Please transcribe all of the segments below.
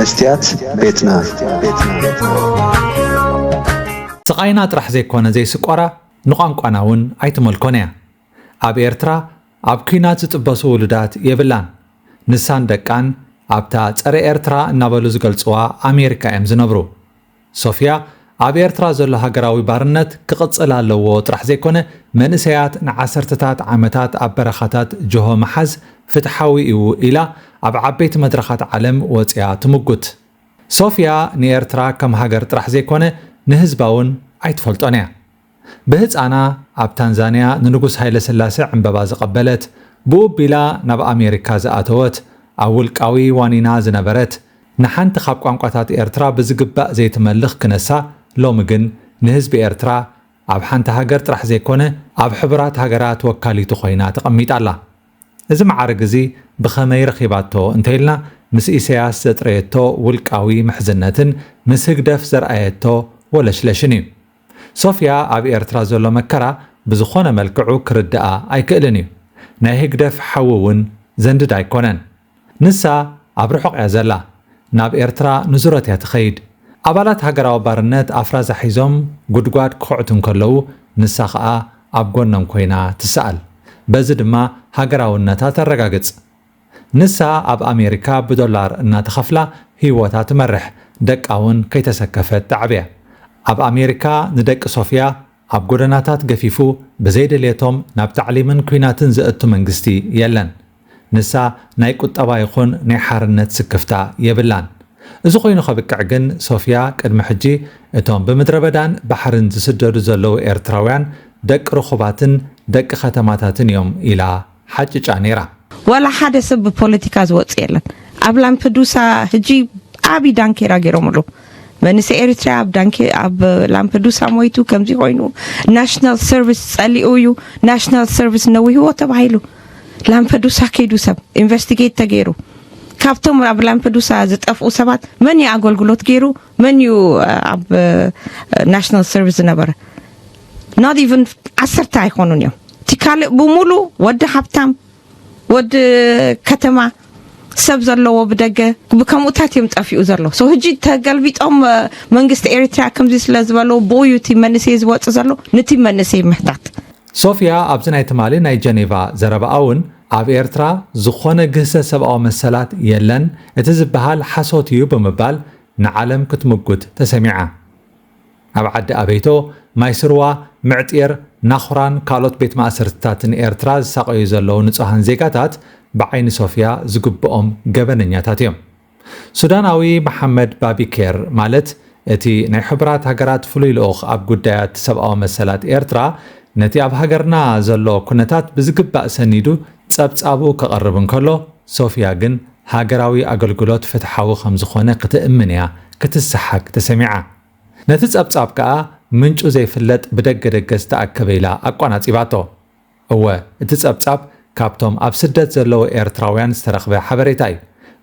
مستيات بيتنا سقاينا طرح زيكونه زي سقورا نقانقاناون ايتملكونيا اب ኤርትራ اب ኩናት ዝጥበሱ ውልዳት የብላን ንሳን ደቃን ኣብታ ፀረ ኤርትራ እናበሉ ዝገልጽዋ ኣሜሪካ እዮም ዝነብሩ ሶፊያ ኣብ ኤርትራ ዘሎ ሃገራዊ ባርነት ክቕጽል ኣለዎ ጥራሕ ዘይኮነ መንእሰያት ንዓሰርተታት ዓመታት ኣብ በረኻታት ጆሆ መሓዝ ፍትሓዊ እዩ ኢላ ኣብ ዓበይቲ መድረኻት ዓለም ወፅያ ትምጉት ሶፊያ ንኤርትራ ከም ሃገር ጥራሕ ዘይኮነ ንህዝባውን ኣይትፈልጦን እያ ብህፃና ኣብ ታንዛንያ ንንጉስ ሃይለ ስላሴ ዕምበባ ዝቐበለት ብኡቢላ ናብ ኣሜሪካ ዝኣተወት ኣብ ውልቃዊ ዋኒና ዝነበረት ንሓንቲ ካብ ቋንቋታት ኤርትራ ብዝግባእ ዘይትመልኽ ክነሳ ሎሚ ግን ንህዝቢ ኤርትራ ኣብ ሓንቲ ሃገር ጥራሕ ዘይኮነ ኣብ ሕቡራት ሃገራት ወካሊቱ ኮይና ተቐሚጣላ እዚ ማዕርግ እዚ ብኸመይ ረኺባቶ እንተኢልና ምስ ኢሳያስ ዘጥረየቶ ውልቃዊ ምሕዝነትን ምስ ህግደፍ ዘርኣየቶ ወለሽለሽን እዩ ሶፊያ ኣብ ኤርትራ ዘሎ መከራ ብዝኾነ መልክዑ ክርድኣ ኣይክእልን እዩ ናይ ህግደፍ ሓዊ እውን ዘንድድ ኣይኮነን ንሳ ኣብ ርሑቕ እያ ዘላ ናብ ኤርትራ ንዙረት እያ ትኸይድ ኣባላት ሃገራዊ ባርነት ኣፍራዛ ሒዞም ጉድጓድ ክኹዕቱ እንከለዉ ንሳ ከዓ ኣብ ጎኖም ኮይና ትሰኣል በዚ ድማ ሃገራውነታ ተረጋግጽ ንሳ ኣብ ኣሜሪካ ብዶላር እናተኸፍላ ህይወታ ትመርሕ ደቃ እውን ከይተሰከፈት ተዓብያ ኣብ ኣሜሪካ ንደቂ ሶፊያ ኣብ ጎደናታት ገፊፉ ብዘይድሌቶም ናብ ታዕሊምን ኩናትን ዝእቱ መንግስቲ የለን ንሳ ናይ ቁጠባ ይኹን ናይ ሓርነት ስክፍታ የብላን እዚ ኮይኑ ከብቅዕ ግን ሶፊያ ቅድሚ ሕጂ እቶም ብምድረ በዳን ባሕርን ዝስደዱ ዘለዉ ኤርትራውያን ደቂ ርኹባትን ደቂ ከተማታትን እዮም ኢላ ሓጭጫ ነይራ ወላ ሓደ ሰብ ብፖለቲካ ዝወፅእ የለን ኣብ ላምፔዱሳ ሕጂ ዓብዪ ዳንኬራ ገይሮምሉ መንእሰ ኤርትራ ኣብ ላምፔዱሳ ሞይቱ ከምዚ ኮይኑ ናሽናል ሰርቪስ ጸሊኡ እዩ ናሽናል ሰርቪስ ነዊህዎ ተባሂሉ ላምፔዱሳ ከይዱ ሰብ ኢንቨስቲጌት ተገይሩ ካብቶም ኣብ ላምፔዱሳ ዝጠፍኡ ሰባት መን እዩ ኣገልግሎት ገይሩ መን እዩ ኣብ ናሽናል ሰርቪስ ዝነበረ not even 10 ኣይኮኑን እዮም ትካልእ ብሙሉ ወዲ ሃብታም ወዲ ከተማ ሰብ ዘለዎ ብደገ ብከምኡታት እዮም ጠፊኡ ዘሎ ሶ ሕጂ ተገልቢጦም መንግስቲ ኤርትራ ከምዚ ስለ ዝበለው ቦዩቲ መንእሰይ ዝወፅእ ዘሎ ነቲ መንእሰይ ምሕታት ሶፊያ ኣብዚ ናይ ትማሊ ናይ ጀኔቫ ዘረባኣ እውን ኣብ ኤርትራ ዝኾነ ግህሰ ሰብኣዊ መሰላት የለን እቲ ዝበሃል ሓሶት እዩ ብምባል ንዓለም ክትምጉት ተሰሚዓ ኣብ ዓዲ ኣበይቶ ማይስርዋ ምዕጢር ናኹራን ካልኦት ቤት ማእሰርትታትን ኤርትራ ዝሳቀዩ ዘለዉ ንጹሃን ዜጋታት ብዓይኒ ሶፊያ ዝግብኦም ገበነኛታት እዮም ሱዳናዊ መሐመድ ባቢኬር ማለት እቲ ናይ ሕቡራት ሃገራት ፍሉይ ልኡኽ ኣብ ጉዳያት ሰብኣዊ መሰላት ኤርትራ ነቲ ኣብ ሃገርና ዘሎ ኩነታት ብዝግባእ ሰኒዱ ጸብጻቡ ከቐርብ እንከሎ ሶፊያ ግን ሃገራዊ ኣገልግሎት ፍትሓዊ ከም ዝኾነ ክትእምን እያ ክትሰሓቅ ተሰሚዓ ነቲ ጸብጻብ ከዓ ምንጩ ዘይፍለጥ ብደገደገ ዝተኣከበ ኢላ ኣቋናጺባቶ እወ እቲ ጸብጻብ ካብቶም ኣብ ስደት ዘለዉ ኤርትራውያን ዝተረኽበ ሓበሬታ እዩ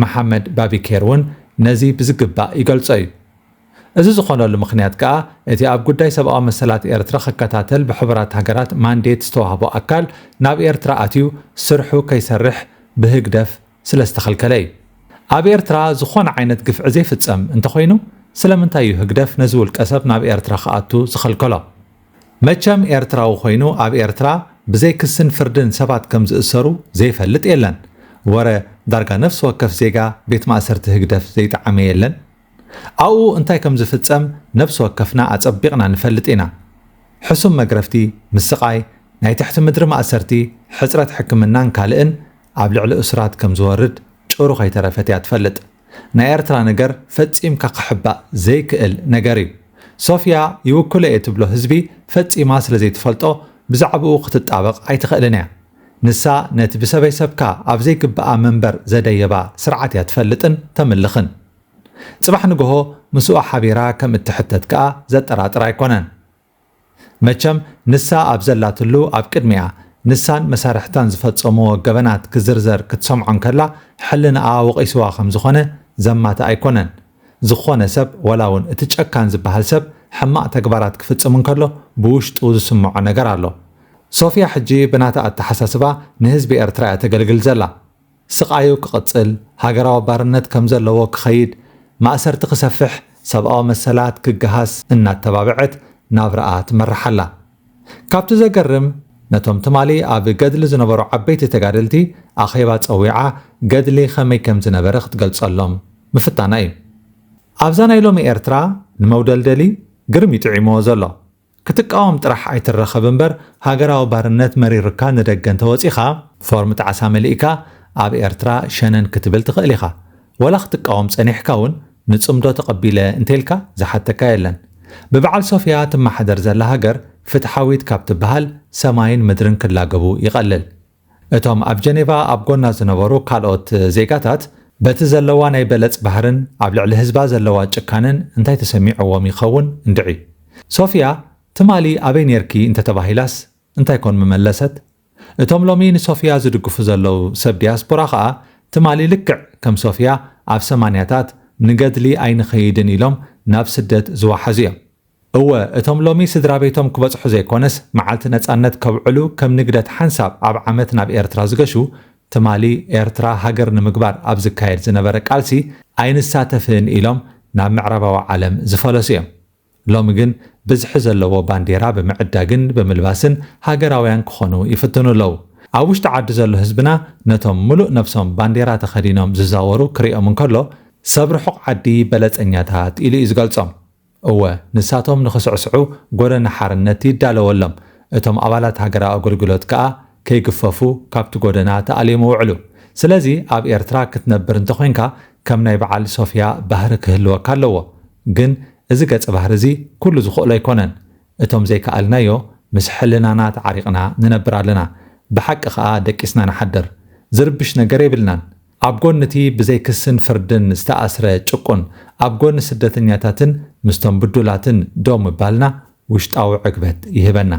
መሐመድ ባቢኬር እውን ነዚ ብዝግባእ ይገልጾ እዩ እዚ ዝኾነሉ ምኽንያት ከዓ እቲ ኣብ ጉዳይ ሰብኣዊ መሰላት ኤርትራ ክከታተል ብሕቡራት ሃገራት ማንዴት ዝተዋህቦ ኣካል ናብ ኤርትራ ኣትዩ ስርሑ ከይሰርሕ ብህግደፍ ስለ ዝተኸልከለ እዩ ኣብ ኤርትራ ዝኾነ ዓይነት ግፍዒ ዘይፍጸም እንተኾይኑ ስለምንታይ እዩ ህግደፍ ነዚ ውልቀ ሰብ ናብ ኤርትራ ክኣቱ ዝኸልከሎ መቸም ኤርትራዊ ኮይኑ ኣብ ኤርትራ ብዘይ ክስን ፍርድን ሰባት ከም ዝእሰሩ ዘይፈልጥ የለን ወረ ዳርጋ ነፍሲ ወከፍ ዜጋ ቤት ማእሰርቲ ህግደፍ ዘይጠዓመ የለን ኣብኡ እንታይ ከም ዝፍጸም ነፍሲ ወከፍና ኣጸቢቕና ንፈልጥ ኢና ሕሱም መግረፍቲ ምስቃይ ናይ ትሕቲ ምድሪ ማእሰርቲ ሕፅረት ሕክምናን ካልእን ኣብ ልዕሊ እስራት ከም ዝወርድ ጭሩ ከይተረፈት እያ ትፈልጥ ናይ ኤርትራ ነገር ፈጺምካ ክሕባእ ዘይክእል ነገር እዩ ሶፊያ ይውክሎ እየ ትብሎ ህዝቢ ፈጺማ ስለ ዘይትፈልጦ ብዛዕባኡ ክትጣበቕ ኣይትኽእልን እያ ንሳ ነቲ ብሰበይ ሰብካ ኣብ ዘይግባኣ መንበር ዘደየባ ስርዓት እያ ትፈልጥን ተምልኽን ጽባሕ ንግሆ ምስኡ ሓቢራ ከም እትሕተት ከዓ ዘጠራጥር ኣይኮነን መቸም ንሳ ኣብ ዘላትሉ ኣብ ቅድሚያ ንሳን መሳርሕታን ዝፈጸምዎ ገበናት ክዝርዘር ክትሰምዖን ከላ ሕልንኣ ወቒስዋ ከም ዝኾነ ዘማተ ኣይኮነን ዝኾነ ሰብ ወላ እውን እቲ ጨካን ዝበሃል ሰብ ሕማቕ ተግባራት ክፍጽም እንከሎ ብውሽጡ ዝስምዖ ነገር ኣሎ ሶፊያ ሕጂ ብናታ ኣተሓሳስባ ንህዝቢ ኤርትራ እያ ተገልግል ዘላ ስቃዩ ክቕጽል ሃገራዊ ባርነት ከም ዘለዎ ክኸይድ ማእሰርቲ ክሰፍሕ ሰብኣዊ መሰላት ክገሃስ እናተባብዐት ናብ ረኣ ትመርሓላ ካብቲ ዘገርም ነቶም ትማሊ ኣብ ገድሊ ዝነበሩ ዓበይቲ ተጋደልቲ ኣኼባ ፀዊዓ ገድሊ ከመይ ከም ዝነበረ ክትገልጸሎም ምፍታና እዩ ኣብዛ ናይ ሎሚ ኤርትራ ንመውደልደሊ ግርሚ ጥዒሞ ዘሎ ክትቃወም ጥራሕ ኣይትረኸብ እምበር ሃገራዊ ባርነት መሪርካ ንደገ እንተወፂኻ ፎርም ጣዓሳ መሊእካ ኣብ ኤርትራ ሸነን ክትብል ትኽእል ኢኻ ወላ ክትቃወም ፀኒሕካ እውን ንፅምዶ ተቐቢለ እንተኢልካ ዝሓተካ የለን ብበዓል ሶፍያ ትመሓደር ዘላ ሃገር ፍትሓዊት ካብ ትበሃል ሰማይን ምድርን ክላገቡ ይቐልል እቶም ኣብ ጀኔቫ ኣብ ጎና ዝነበሩ ካልኦት ዜጋታት በቲ ዘለዋ ናይ በለፅ ባህርን ኣብ ልዕሊ ህዝባ ዘለዋ ጭካንን እንታይ ተሰሚዕዎም ይኸውን እንድዒ ሶፍያ ትማሊ ኣበይ ነርኪ እንተተባሂላስ እንታይ ኮን መመለሰት እቶም ሎሚ ንሶፍያ ዝድግፉ ዘለው ሰብ ዲያስፖራ ከዓ ትማሊ ልክዕ ከም ሶፍያ ኣብ ሰማንያታት ንገድሊ ኣይንኸይድን ኢሎም ናብ ስደት ዝዋሓዙ እዮም እወ እቶም ሎሚ ስድራ ቤቶም ክበፅሑ ዘይኮነስ መዓልቲ ነፃነት ከብዕሉ ከም ንግደት ሓንሳብ ኣብ ዓመት ናብ ኤርትራ ዝገሹ ትማሊ ኤርትራ ሃገር ንምግባር ኣብ ዝካየድ ዝነበረ ቃልሲ ኣይንሳተፍን ኢሎም ናብ ምዕራባዊ ዓለም ዝፈለሱ እዮም ሎሚ ግን ብዝሒ ዘለዎ ባንዴራ ብምዕዳግን ብምልባስን ሃገራውያን ክኾኑ ይፍትኑ ኣለዉ ኣብ ውሽጢ ዓዲ ዘሎ ህዝብና ነቶም ሙሉእ ነፍሶም ባንዴራ ተኸዲኖም ዝዛወሩ ክሪኦም እንከሎ ሰብ ርሑቕ ዓዲ በለፀኛታት ኢሉ እዩ ዝገልጾም እወ ንሳቶም ንኽስዕስዑ ጎደና ሓርነት ይዳለወሎም እቶም ኣባላት ሃገራዊ ኣገልግሎት ከዓ ከይግፈፉ ካብቲ ጎደና ተኣሊሙ ውዕሉ ስለዚ ኣብ ኤርትራ ክትነብር እንተኮይንካ ከም ናይ በዓል ሶፍያ ባህሪ ክህልወካ ኣለዎ ግን እዚ ገጸ ባህሪ እዚ ኩሉ ዝኽእሎ ኣይኮነን እቶም ዘይከኣልናዮ ምስ ሕልናና ተዓሪቕና ንነብር ኣለና ብሓቂ ከዓ ደቂስና ንሓድር ዝርብሽ ነገር የብልናን ኣብ ጎንቲ ብዘይ ክስን ፍርድን ዝተኣስረ ጭቁን ኣብ ጎኒ ስደተኛታትን ምስቶም ብዱላትን ዶም ባልና ውሽጣዊ ዕግበት ይህበና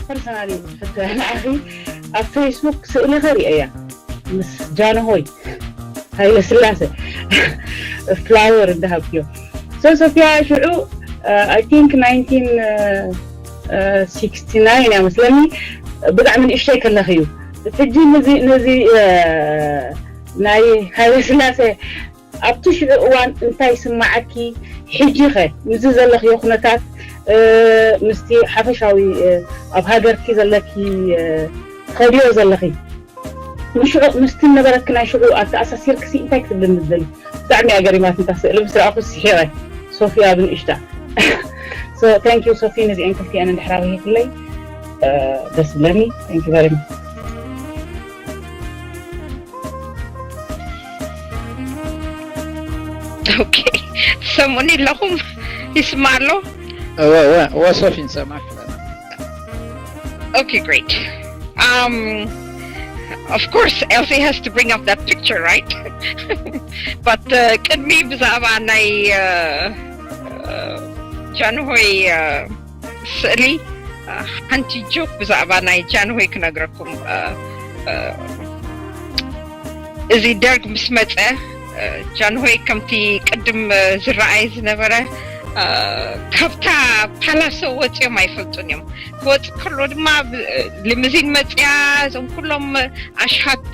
ፐርሰናሊ ኣብ ፌስቡክ ስእሊ ኸሪአያ ምስ ጃንሆይ ሃይለ ስላሴ ፍላወር እንዳሃብዮ ሶፊያ ሽዑ I think 1969 يا مسلمي بدع من إشتاي كلخيو تجي نزي ناي هاي سلاسة أبتش وان انتاي سمعكي حجيخة نزي زلخيو خناتات مستي حفشاوي أب هاجر كي زلكي خديو زلخي مستي نبرك كنا شغل أساسير كسي انتاي كتب بالنسبة دعني أقريمات انتاس لبس رأخو السحيرة صوفيا بن إشتا So thank you Sophie نزي أنك في أنا نحراوي كلي بس بلاني thank you very much Okay سموني لهم يسمع له وصفين سمعك Okay great of course Elsie has to bring up that picture right but can me بزعبا ناي جانهوي سألي أنتي جوك بزعبا ناي جانهوي كنقرأكم إذا درج مسمته جانهوي كمتي قدم زرعي زنبره كفتا بلاسو وطيو ما يفلطون يوم وط كله دما لمزين مطيا زم كلهم أشهد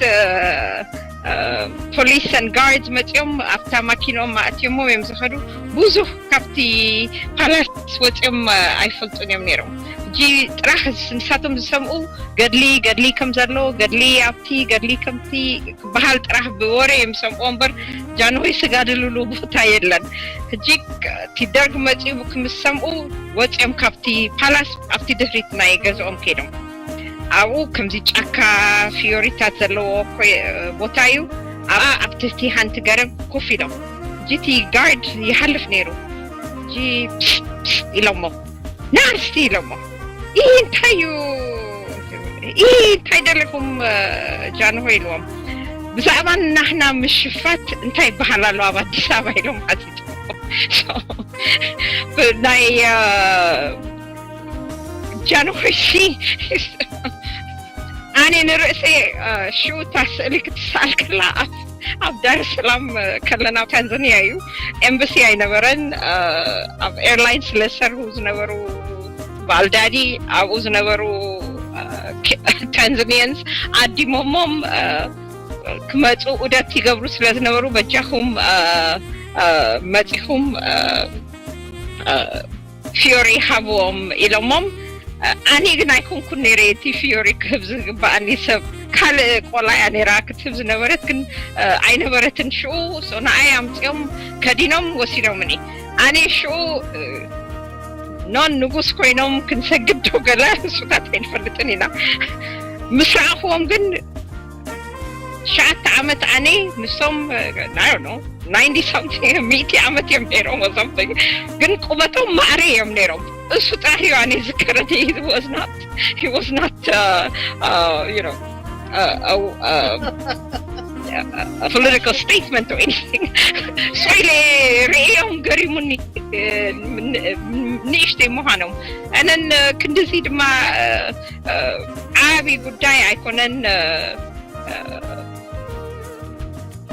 police and guards مطيوم أفتا ماكينو ما أتيومو يمزخدو بوزو كفتي بلاس وطيوم أيفلطون يوم نيرو جي راح سنساتهم سمعوا قدلي كم زرلو قدلي كمتي بحال راح بوري يمسمعون بر جانوي سقادلو بوتا يلن جيك تدرج مطيوم كم سمعوا وطيوم كفتي بلاس أفتي دهريتنا يغزوهم كيدوم أو كم زي جاكا فيوريتات زلو بوتايو أبتستي هانت قرب كوفيدو جيتي غارد يحلف نيرو جي إلومو نارستي إلومو انتايو انتاي دلكم جانهوي لوم بزعبان نحنا مش شفات انتاي بحلالو أبا ديسابا إلوم عزيزو ناي جانهوي شي أنا نرأسي شو تسألي كتسأل كلا أب دار السلام كلنا تنزانيا يو embassy أي نورن أب airlines لسر هوز نورو بالدادي أوز نورو Tanzanians عدي ممم ክመፁ ኡደት ይገብሩ ስለዝነበሩ በጃኹም መፂኹም ፊዮሪ ሃቦም ኢሎሞም ኣነ ግን ኣይኮንኩን ነይረ እቲ ፊዮሪ ክህብ ዝግባኣኒ ሰብ ካልእ ቆልዓ ነይራ ክትህብ ዝነበረት ግን ኣይነበረትን ሽኡ ንዓይ ኣምፂኦም ከዲኖም ወሲዶምኒ ኣነ ሽኡ ኖን ንጉስ ኮይኖም ክንሰግድ ዶ ገለ እሱታት ኣይንፈልጥን ኢና ምስ ረኣኽዎም ግን 9 ዓመት ኣነ ንሶም I don't know 90 something 100 ዓመት እዮም ነይሮም or something ግን ቁመቶም ማዕረ እዮም ነይሮም እሱ ጥራሕ እዩ ኣነ ዝከረኒ he was not you know a political statement or anything so رأيهم قريموني نيشتي مهانهم أنا كندزي دما عابي قداي يكونن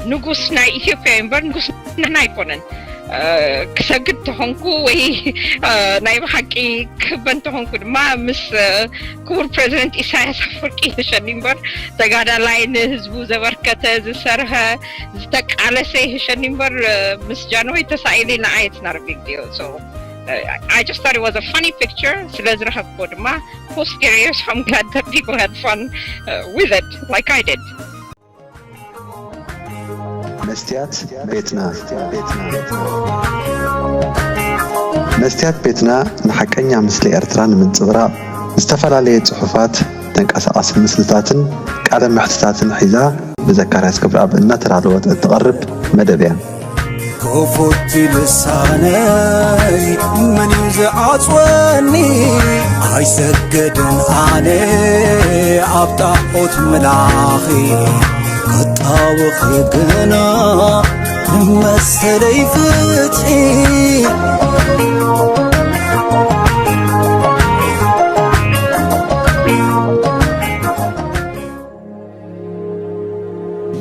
نقصنا إثيوبيا ينبر نقصنا يكونن كسجد تهونكو وي نايب حكي كبن تهونكو ما مس كور بريزيدنت إساياس أفوركي هشانيمبر تقادا لاين هزبو زبركة زسرها زتك على سي هشانيمبر مس جانوي تسايلي نا it's not a big deal so I just thought it was a funny picture سلازر حكو دما post serious I'm glad that people had fun with it like I did مستيات بيتنا مستيات بيتنا نحكينا مثل إرتران من صغراء استفلالية صحفات تنقص مسلتاتن قال محتساتن حذاء بذكرها سكبر أبنا ترادوات تقرب مدبيا كفوت لساني من يزعطوني هاي سجدن علي عبطاقوت ملاخي كطاوخ يقنا مسلي فتحي